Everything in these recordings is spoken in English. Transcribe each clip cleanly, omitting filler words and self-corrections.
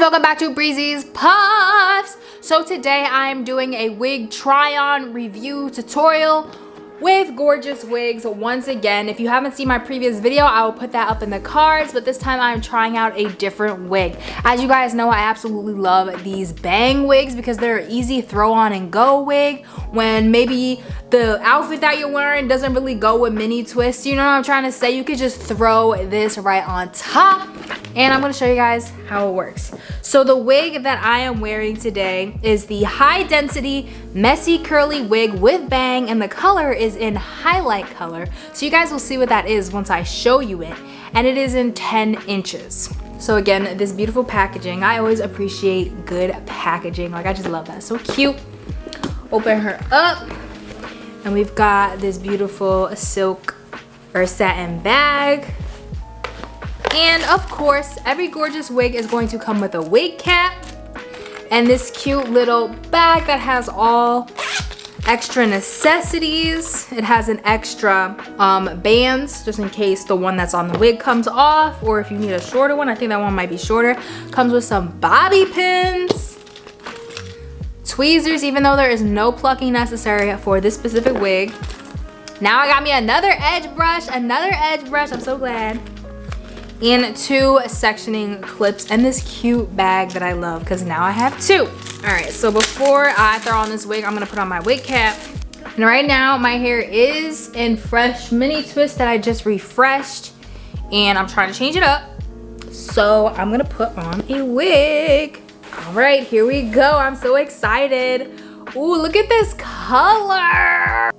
welcome back to Breezy's Puffs. So today I am doing a wig try-on review tutorial with Gorgius Wigs once again. If you haven't seen my previous video, I will put that up in the cards, but this time I'm trying out a different wig. As you guys know, I absolutely love these bang wigs because they're an easy throw on and go wig when maybe the outfit that you're wearing doesn't really go with mini twists. You know what I'm trying to say? You could just throw this right on top. And I'm gonna show you guys how it works. So the wig that I am wearing today is the high density messy curly wig with bang, and the color is in highlight color. So you guys will see what that is once I show you it. And it is in 10 inches. So again, this beautiful packaging. I always appreciate good packaging. Like, I just love that, so cute. Open her up and we've got this beautiful silk or satin bag. And of course, every Gorgius wig is going to come with a wig cap and this cute little bag that has all extra necessities. It has an extra bands just in case the one that's on the wig comes off, or if you need a shorter one. I think that one might be shorter. Comes with some bobby pins, tweezers, even though there is no plucking necessary for this specific wig. Now I got me another edge brush, I'm so glad. And 2 sectioning clips and this cute bag that I love because now I have 2. All right, so before I throw on this wig, I'm gonna put on my wig cap. And right now my hair is in fresh mini twist that I just refreshed, and I'm trying to change it up. So I'm gonna put on a wig. All right, here we go. I'm so excited. Ooh, look at this color.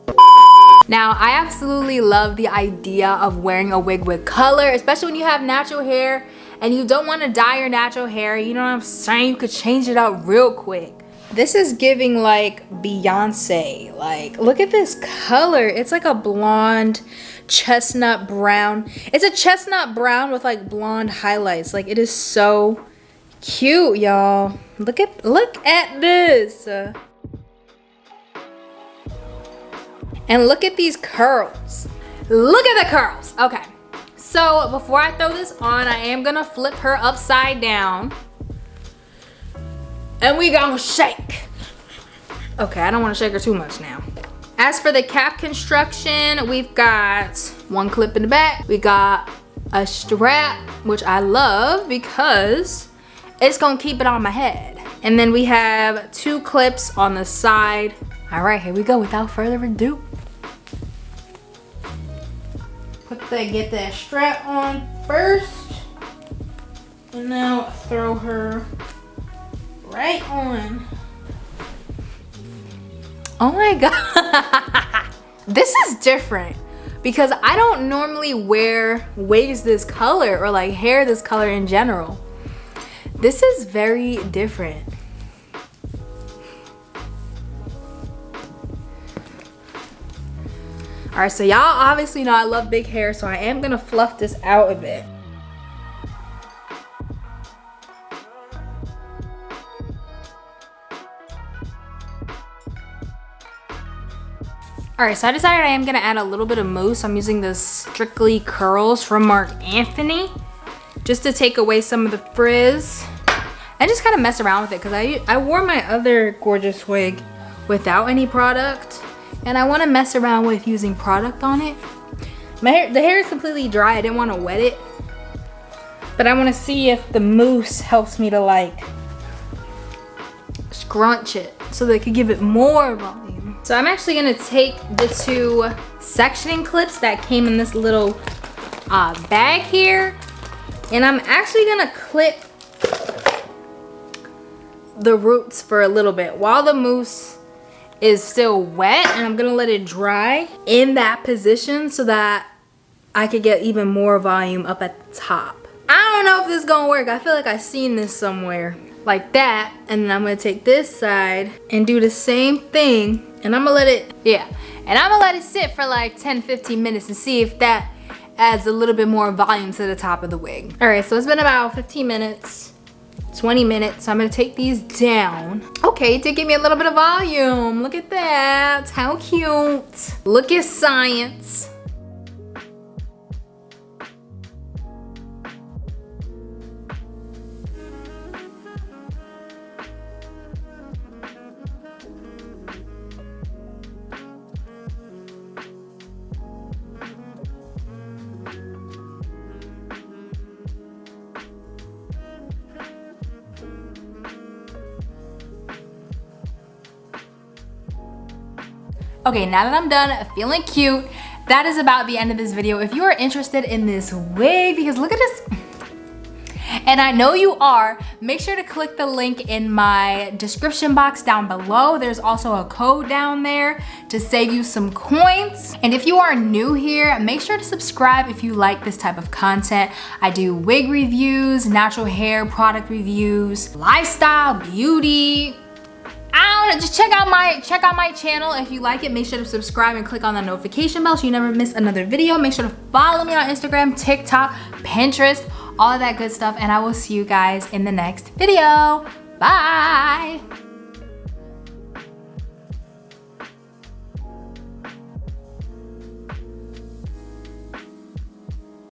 Now, I absolutely love the idea of wearing a wig with color, especially when you have natural hair and you don't want to dye your natural hair. You know what I'm saying? You could change it up real quick. This is giving like Beyonce. Like, look at this color. It's like a blonde chestnut brown. It's a chestnut brown with like blonde highlights. Like, it is so cute, y'all. Look at this. And look at these curls. Look at the curls. Okay, so before I throw this on, I am gonna flip her upside down. And we gonna shake. Okay, I don't wanna shake her too much now. As for the cap construction, we've got 1 clip in the back. We got a strap, which I love because it's gonna keep it on my head. And then we have 2 clips on the side. All right, here we go. Without further ado, get that strap on first, and now throw her right on. Oh my god. This is different because I don't normally wear wigs this color or like hair this color in general. This is very different. All right, so y'all obviously know I love big hair, so I am gonna fluff this out a bit. All right, so I decided I am gonna add a little bit of mousse. I'm using the Strictly Curls from Marc Anthony just to take away some of the frizz and just kind of mess around with it because I wore my other Gorgius wig without any product. And I want to mess around with using product on it. The hair is completely dry. I didn't want to wet it. But I want to see if the mousse helps me to like scrunch it so that it could give it more volume. So I'm actually going to take the 2 sectioning clips that came in this little bag here. And I'm actually going to clip the roots for a little bit while the mousse is still wet, and I'm gonna let it dry in that position so that I could get even more volume up at the top. I don't know if this is gonna work. I feel like I've seen this somewhere like that, and then I'm gonna take this side and do the same thing, and I'm gonna let it, and I'm gonna let it sit for like 10-15 minutes and see if that adds a little bit more volume to the top of the wig. All right, so it's been about 15 minutes. 20 minutes. So I'm gonna take these down. Okay, it did give me a little bit of volume. Look at that, how cute. Look at science. Okay, now that I'm done feeling cute, that is about the end of this video. If you are interested in this wig, because look at this, and I know you are, make sure to click the link in my description box down below. There's also a code down there to save you some coins. And if you are new here, make sure to subscribe if you like this type of content. I do wig reviews, natural hair product reviews, lifestyle, beauty. I don't know, just check out my channel. If you like it, make sure to subscribe and click on the notification bell so you never miss another video. Make sure to follow me on Instagram, TikTok, Pinterest, all of that good stuff, and I will see you guys in the next video. Bye.